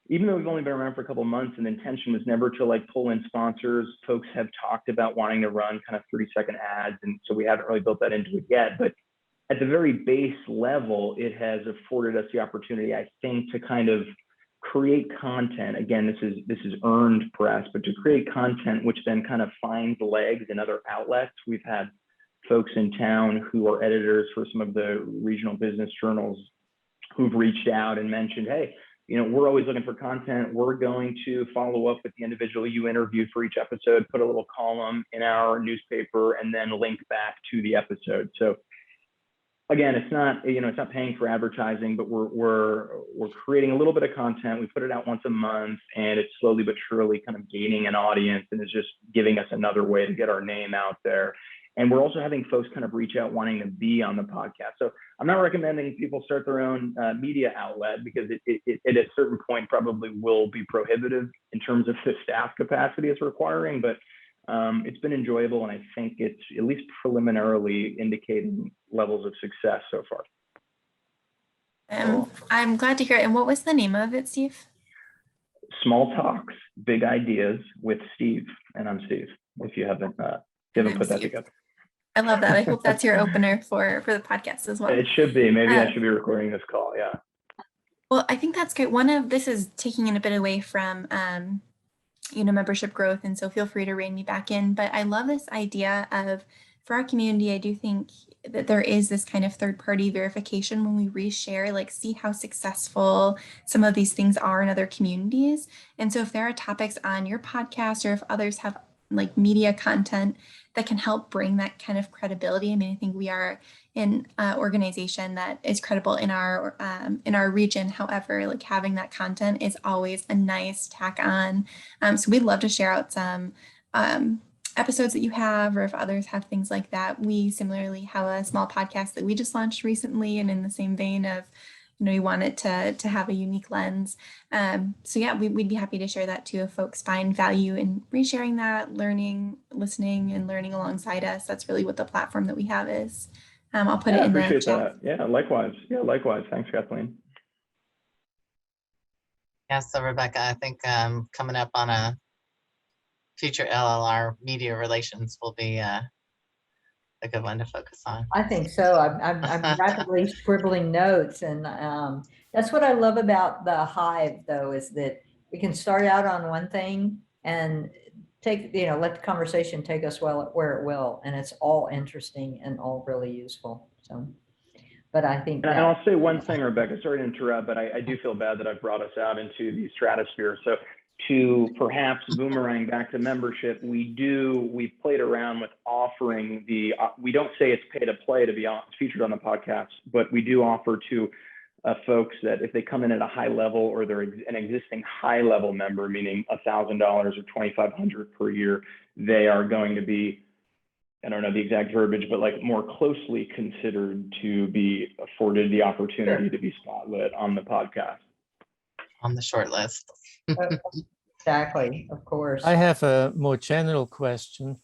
S10: Even though we've only been around for a couple of months, and the intention was never to like pull in sponsors, folks have talked about wanting to run kind of 30-second ads, and so we haven't really built that into it yet. But at the very base level, it has afforded us the opportunity, I think, to kind of create content. Again, this is earned press, but to create content which then kind of finds legs in other outlets. We've had folks in town who are editors for some of the regional business journals who've reached out and mentioned, hey, we're always looking for content. We're going to follow up with the individual you interviewed for each episode, put a little column in our newspaper, and then link back to the episode. So again, it's not paying for advertising, but we're creating a little bit of content. We put it out once a month, and it's slowly but surely kind of gaining an audience, and it's just giving us another way to get our name out there. And we're also having folks kind of reach out wanting to be on the podcast. So I'm not recommending people start their own media outlet, because it at a certain point probably will be prohibitive in terms of the staff capacity it's requiring, but it's been enjoyable, and I think it's at least preliminarily indicating levels of success so far.
S12: I'm glad to hear it. And what was the name of it, Steve?
S10: Small Talks, Big Ideas with Steve, and I'm Steve, if you haven't put that together.
S12: I love that. I hope that's your opener for the podcast as well.
S10: It should be. Maybe I should be recording this call. Yeah.
S12: Well, I think that's great. This is taking it a bit away from membership growth, and so feel free to rein me back in. But I love this idea of, for our community, I do think that there is this kind of third-party verification when we reshare, like see how successful some of these things are in other communities. And so if there are topics on your podcast, or if others have like media content that can help bring that kind of credibility. I mean, I think we are an organization that is credible in our region. However, like having that content is always a nice tack on. So we'd love to share out some episodes that you have, or if others have things like that. We similarly have a small podcast that we just launched recently, and in the same vein of, we want it to have a unique lens. So yeah, we'd be happy to share that too if folks find value in resharing that, listening and learning alongside us. That's really what the platform that we have is. I'll put it in the chat. I appreciate that.
S10: Yeah, likewise. Yeah, likewise. Thanks, Kathleen.
S18: Yeah, so Rebecca, I think coming up on a future LLR, media relations will be a good one to focus on.
S1: I think so. I'm rapidly scribbling notes, and that's what I love about the Hive, though, is that we can start out on one thing and let the conversation take us where it will, and it's all interesting and all really useful. So, but I think
S10: and I'll say one thing, Rebecca, sorry to interrupt, but I do feel bad that I've brought us out into the stratosphere. So to perhaps boomerang back to membership, we've played around with offering we don't say it's pay to play to be featured on the podcast, but we do offer to folks that if they come in at a high level, or they're an existing high level member, meaning $1,000 or $2,500 per year, they are going to be, I don't know the exact verbiage, but like more closely considered to be afforded the opportunity to be spotlit on the podcast.
S18: On the short list.
S1: Exactly, of course.
S9: I have a more general question.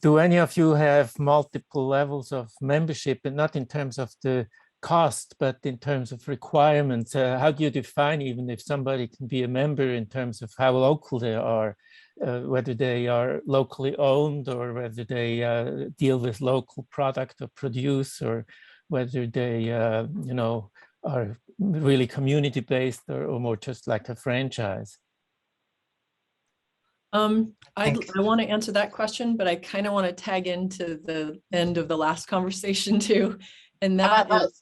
S9: Do any of you have multiple levels of membership, and not in terms of the cost, but in terms of requirements? How do you define even if somebody can be a member in terms of how local they are, whether they are locally owned or whether they deal with local product or produce, or whether they, you know, are really community-based or more just like a franchise?
S13: I want to answer that question, but I kind of want to tag into the end of the last conversation too. And that is,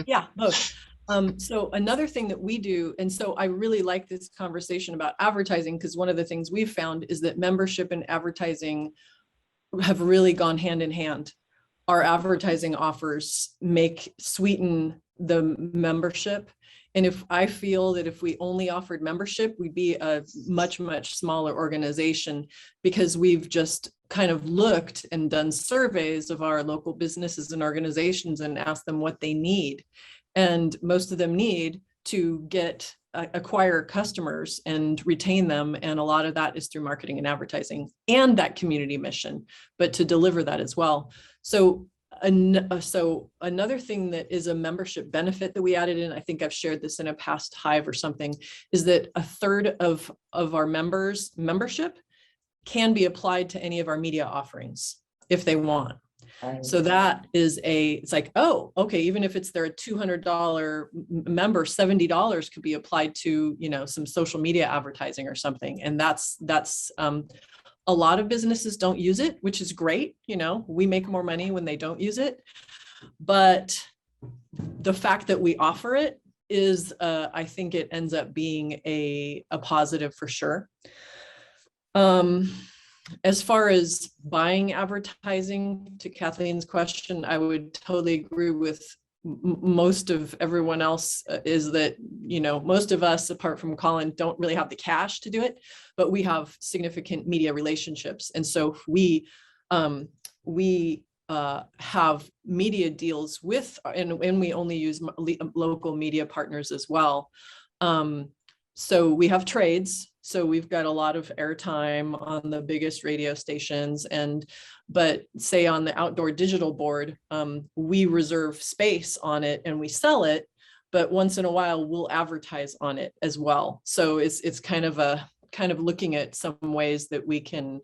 S13: yeah, both. So another thing that we do, and so I really like this conversation about advertising, because one of the things we've found is that membership and advertising have really gone hand in hand. Our advertising offers sweeten the membership. And if I feel that if we only offered membership, we'd be a much, much smaller organization, because we've just kind of looked and done surveys of our local businesses and organizations and asked them what they need. And most of them need to acquire customers and retain them. And a lot of that is through marketing and advertising and that community mission, but to deliver that as well. So another thing that is a membership benefit that we added in, I think I've shared this in a past Hive or something, is that a third of our members' membership can be applied to any of our media offerings if they want. So that is it's like, oh, okay, even if they're a $200 member, $70 could be applied to, you know, some social media advertising or something. And that's a lot of businesses don't use it, which is great. You know, we make more money when they don't use it. But the fact that we offer it is, I think it ends up being a positive for sure. As far as buying advertising, to Kathleen's question, I would totally agree with most of everyone else, is that, you know, most of us, apart from Colin, don't really have the cash to do it, but we have significant media relationships. And so we have media deals with, and we only use local media partners as well. So we have trades. So we've got a lot of airtime on the biggest radio stations, but say on the outdoor digital board, we reserve space on it and we sell it, but once in a while we'll advertise on it as well. So it's kind of looking at some ways that we can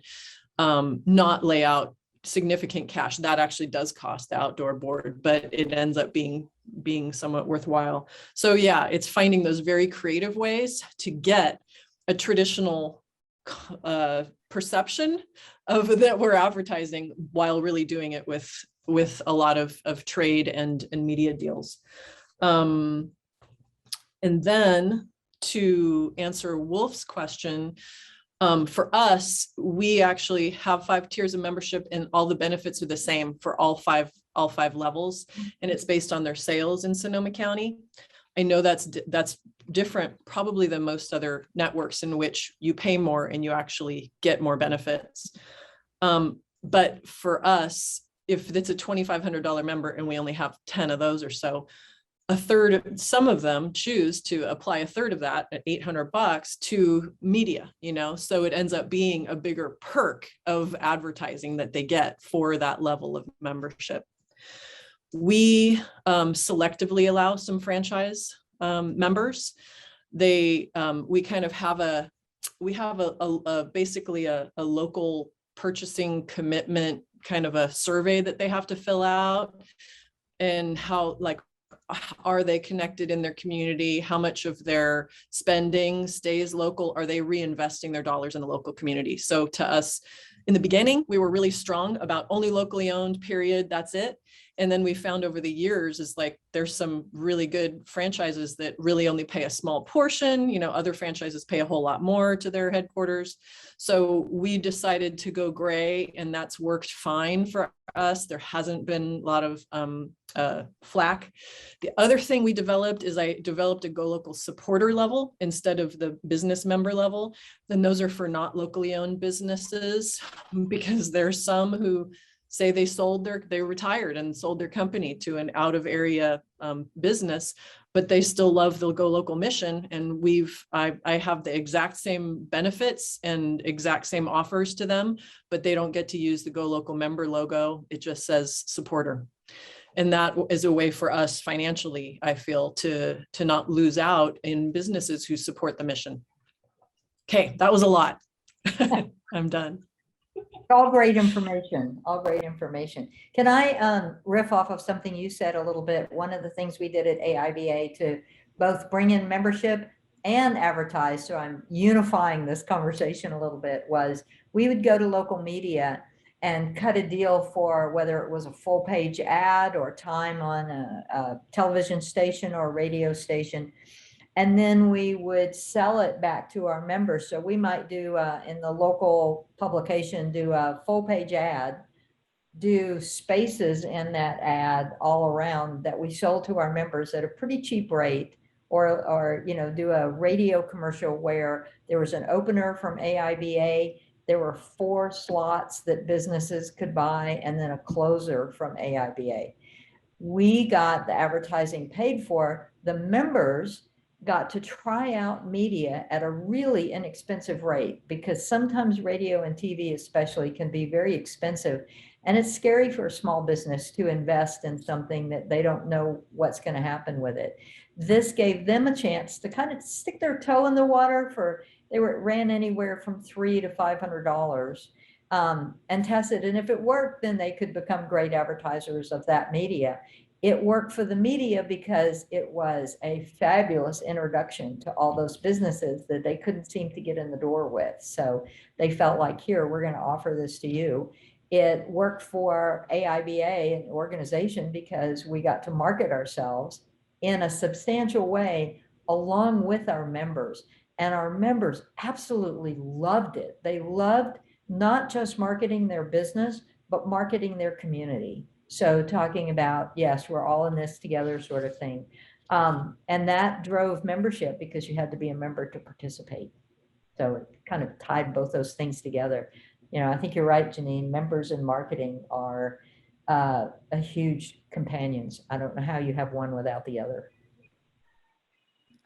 S13: not lay out significant cash. That actually does cost the outdoor board, but it ends up being somewhat worthwhile. So yeah, it's finding those very creative ways to get a traditional perception of that we're advertising while really doing it with a lot of trade and media deals. And then to answer Wolf's question, for us, we actually have 5 tiers of membership, and all the benefits are the same for all five levels, and it's based on their sales in Sonoma County. I know that's different probably than most other networks in which you pay more and you actually get more benefits. But for us, if it's a $2,500 member and we only have 10 of those or so, some of them choose to apply a third of that at $800 to media, you know, so it ends up being a bigger perk of advertising that they get for that level of membership. We selectively allow some franchise members. We kind of have basically a local purchasing commitment, kind of a survey that they have to fill out, and how, like, are they connected in their community? How much of their spending stays local? Are they reinvesting their dollars in the local community? So to us, in the beginning, we were really strong about only locally owned, period, that's it. And then we found over the years is like, there's some really good franchises that really only pay a small portion, you know, other franchises pay a whole lot more to their headquarters. So we decided to go gray, and that's worked fine for us. There hasn't been a lot of flack. The other thing we developed is I developed a Go Local supporter level instead of the business member level. Then those are for not locally owned businesses, because there's some who say they retired and sold their company to an out of area business, but they still love the Go Local mission. And I have the exact same benefits and exact same offers to them, but they don't get to use the Go Local member logo. It just says supporter. And that is a way for us financially, I feel, to not lose out in businesses who support the mission. Okay, that was a lot. I'm done.
S1: All great information, all great information. Can I riff off of something you said a little bit? One of the things we did at AIBA to both bring in membership and advertise, so I'm unifying this conversation a little bit, was we would go to local media and cut a deal for whether it was a full page ad or time on a television station or radio station. And then we would sell it back to our members. So we might do in the local publication, do a full page ad, do spaces in that ad all around that we sold to our members at a pretty cheap rate, or you know, do a radio commercial where there was an opener from AIBA. There were 4 slots that businesses could buy, and then a closer from AIBA. We got the advertising paid for. The members got to try out media at a really inexpensive rate, because sometimes radio and TV especially can be very expensive. And it's scary for a small business to invest in something that they don't know what's going to happen with it. This gave them a chance to kind of stick their toe in the water for, ran anywhere from $300 to $500 and test it. And if it worked, then they could become great advertisers of that media. It worked for the media because it was a fabulous introduction to all those businesses that they couldn't seem to get in the door with. So they felt like, here, we're going to offer this to you. It worked for AIBA, an organization, because we got to market ourselves in a substantial way along with our members. And our members absolutely loved it. They loved not just marketing their business, but marketing their community. So talking about, yes, we're all in this together sort of thing. And that drove membership, because you had to be a member to participate. So it kind of tied both those things together. You know, I think you're right, Janine. Members and marketing are a huge companions. I don't know how you have one without the other.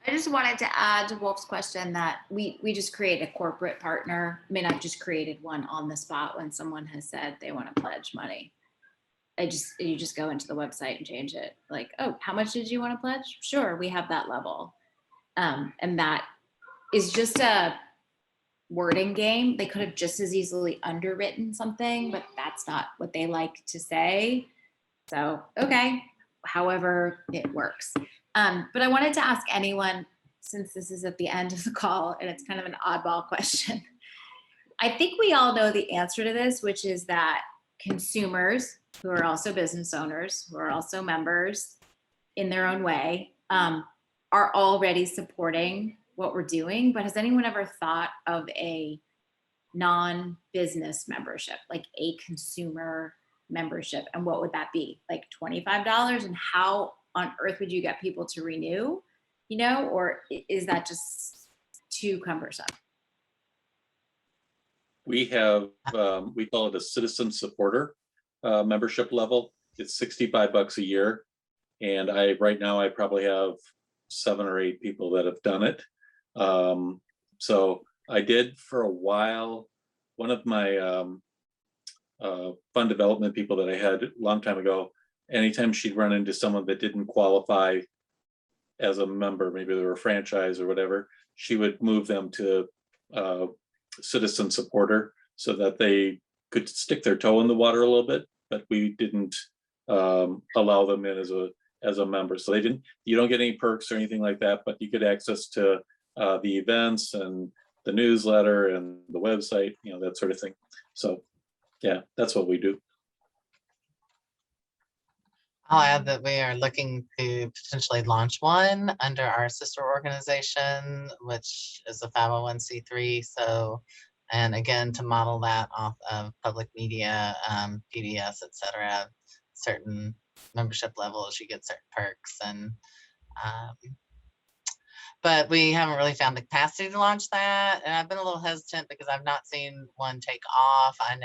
S5: I just wanted to add to Wolf's question that we just create a corporate partner. I mean, I've just created one on the spot when someone has said they want to pledge money. You just go into the website and change it. Like, oh, how much did you want to pledge? Sure, we have that level. And that is just a wording game. They could have just as easily underwritten something, but that's not what they like to say. So, okay, however it works. But I wanted to ask anyone, since this is at the end of the call and it's kind of an oddball question. I think we all know the answer to this, which is that consumers who are also business owners, who are also members in their own way, are already supporting what we're doing. But has anyone ever thought of a non-business membership, like a consumer membership? And what would that be? Like $25? And how on earth would you get people to renew? You know, or is that just too cumbersome?
S8: We have, we call it a citizen supporter membership level. It's $65 a year. And right now I probably have 7 or 8 people that have done it. So I did for a while. One of my fund development people that I had a long time ago, anytime she'd run into someone that didn't qualify as a member, maybe they were a franchise or whatever, she would move them to citizen supporter so that they could stick their toe in the water a little bit, but we didn't allow them in as a member. So you don't get any perks or anything like that, but you get access to the events and the newsletter and the website, you know, that sort of thing. So yeah, that's what we do.
S18: I'll add that we are looking to potentially launch one under our sister organization, which is a 501c3. So, and again, to model that off of public media, PBS, etc., certain membership levels, you get certain perks. And but we haven't really found the capacity to launch that. And I've been a little hesitant because I've not seen one take off. I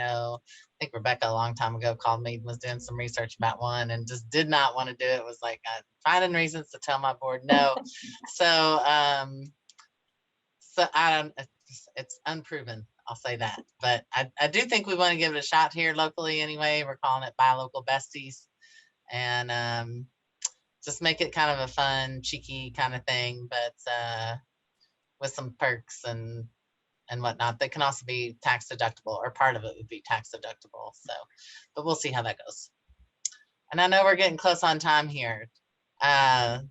S18: think Rebecca a long time ago called me and was doing some research about one and just did not want to do it. Was like finding reasons to tell my board no. So I don't. It's unproven. I'll say that. But I do think we want to give it a shot here locally anyway. We're calling it Buy Local Besties, and just make it kind of a fun, cheeky kind of thing, but with some perks and whatnot. They can also be tax deductible, or part of it would be tax deductible. So, but we'll see how that goes. And I know we're getting close on time here. Burning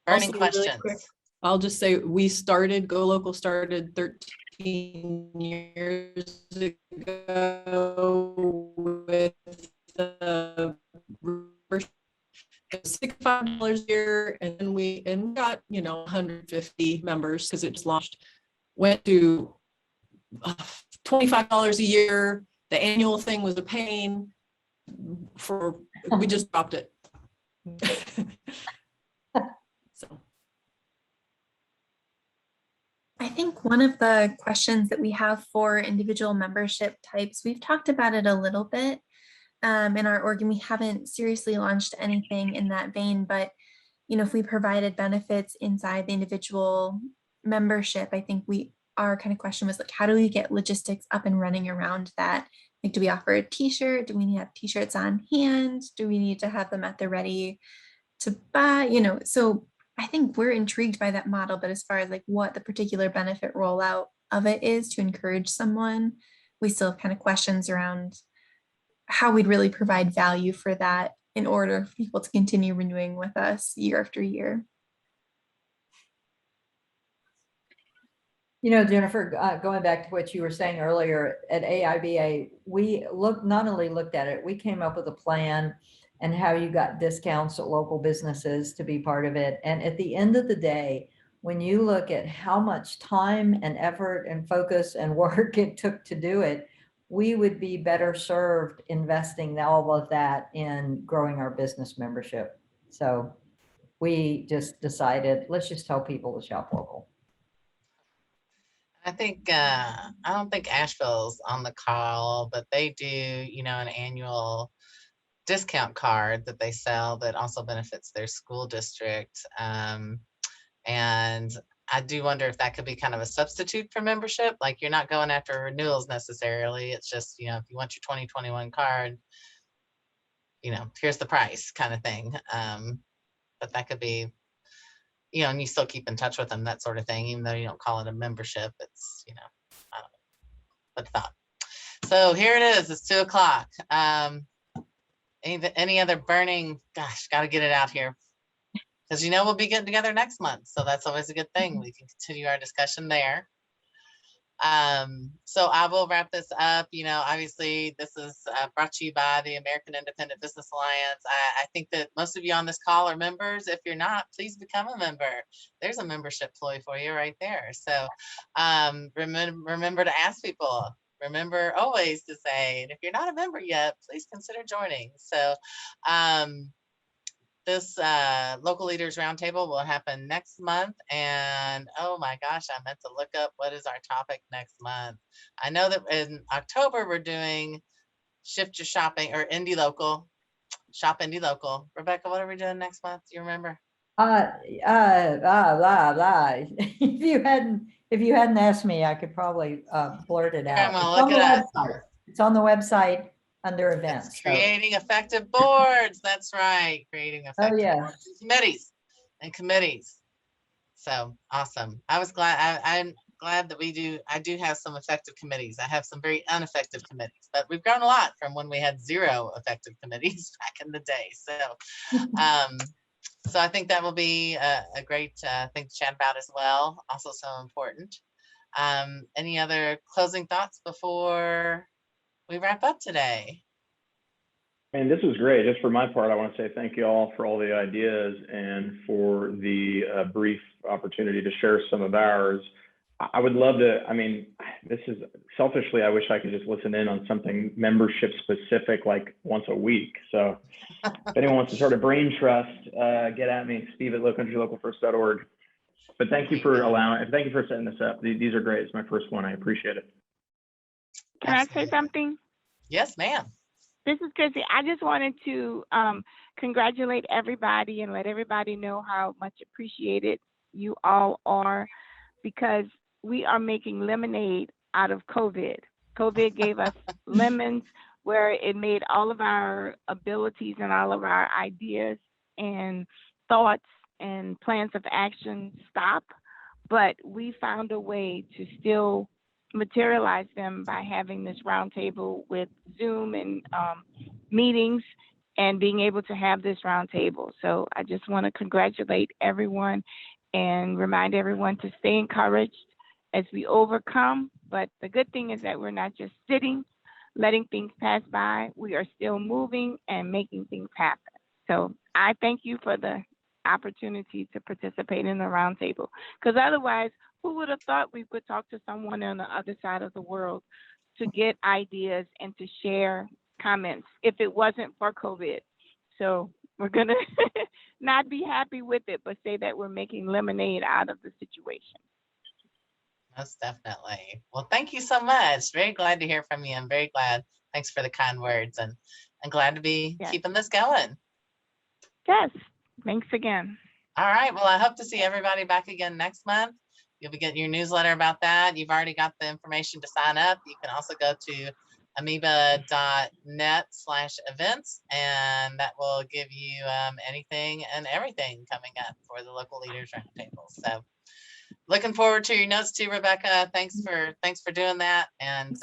S13: Also,
S18: questions.
S13: really quick, I'll just say Go Local started 13 years ago with $65 a year, and then we got 150 members because it just launched. Went to $25 a year. The annual thing was a pain. We just dropped it. So.
S12: I think one of the questions that we have for individual membership types, we've talked about it a little bit in our org, and we haven't seriously launched anything in that vein, but if we provided benefits inside the individual membership, I think our kind of question was like, how do we get logistics up and running around that? Like, do we offer a t-shirt? Do we need to have t-shirts on hand? Do we need to have them at the ready to buy? So I think we're intrigued by that model, but as far as like what the particular benefit rollout of it is to encourage someone, we still have kind of questions around how we'd really provide value for that in order for people to continue renewing with us year after year.
S1: Jennifer, going back to what you were saying earlier, at AIBA, we not only looked at it, we came up with a plan and how you got discounts at local businesses to be part of it. And at the end of the day, when you look at how much time and effort and focus and work it took to do it, we would be better served investing all of that in growing our business membership. So we just decided, let's just tell people to shop local.
S18: I think I don't think Asheville's on the call, but they do, an annual discount card that they sell that also benefits their school district. And I do wonder if that could be kind of a substitute for membership. Like, you're not going after renewals necessarily. It's just, if you want your 2021 card, here's the price kind of thing. But that could be, and you still keep in touch with them, that sort of thing, even though you don't call it a membership. It's, I don't know, what thought. So here it is, it's 2:00. Any other burning, gosh, got to get it out here. Because we'll be getting together next month. So that's always a good thing. We can continue our discussion there. So I will wrap this up. Obviously this is brought to you by the American Independent Business Alliance. I think that most of you on this call are members. If you're not, please become a member. There's a membership ploy for you right there. So remember to ask people. Remember always to say, and if you're not a member yet, please consider joining. So this local leaders roundtable will happen next month. And oh my gosh, I meant to look up what is our topic next month. I know that in October we're doing Shift Your Shopping, or Indie Local, Shop Indie Local. Rebecca, what are we doing next month? Do you remember?
S1: Blah. If you hadn't asked me, I could probably blurt it out. It's on the website under events.
S18: It's creating effective boards. That's right. Creating effective boards and committees. So awesome. I'm glad that I do have some effective committees. I have some very ineffective committees, but we've grown a lot from when we had 0 effective committees back in the day. So I think that will be a great thing to chat about as well. Also so important. Any other closing thoughts before we wrap up today?
S10: And this was great. Just for my part, I want to say thank you all for all the ideas and for the brief opportunity to share some of ours. I would love to, this is selfishly, I wish I could just listen in on something membership specific, like once a week. So if anyone wants to start a brain trust, get at me, Steve at lowcountrylocalfirst.org. But thank you for setting this up. These are great. It's my first one. I appreciate it.
S4: Can I say something?
S18: Yes, ma'am.
S4: This is Chrissy. I just wanted to congratulate everybody and let everybody know how much appreciated you all are, because we are making lemonade out of COVID. COVID gave us lemons where it made all of our abilities and all of our ideas and thoughts and plans of action stop. But we found a way to still materialize them by having this roundtable with Zoom and meetings and being able to have this roundtable. So I just want to congratulate everyone and remind everyone to stay encouraged as we overcome. But the good thing is that we're not just sitting, letting things pass by. We are still moving and making things happen. So I thank you for the opportunity to participate in the roundtable, because otherwise, who would have thought we could talk to someone on the other side of the world to get ideas and to share comments if it wasn't for COVID? So we're going to not be happy with it, but say that we're making lemonade out of the situation.
S18: Most definitely. Well, thank you so much. Very glad to hear from you. I'm very glad. Thanks for the kind words, and I'm glad to be keeping this going.
S4: Yes. Thanks again.
S18: All right. Well, I hope to see everybody back again next month. You'll be getting your newsletter about that. You've already got the information to sign up. You can also go to amoeba.net/events, and that will give you anything and everything coming up for the local leaders roundtable. So looking forward to your notes too, Rebecca. Thanks for doing that, and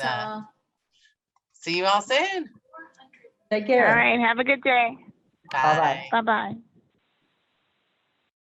S18: see you all soon.
S1: Take care.
S4: All right. Have a good day.
S18: Bye.
S4: Bye-bye.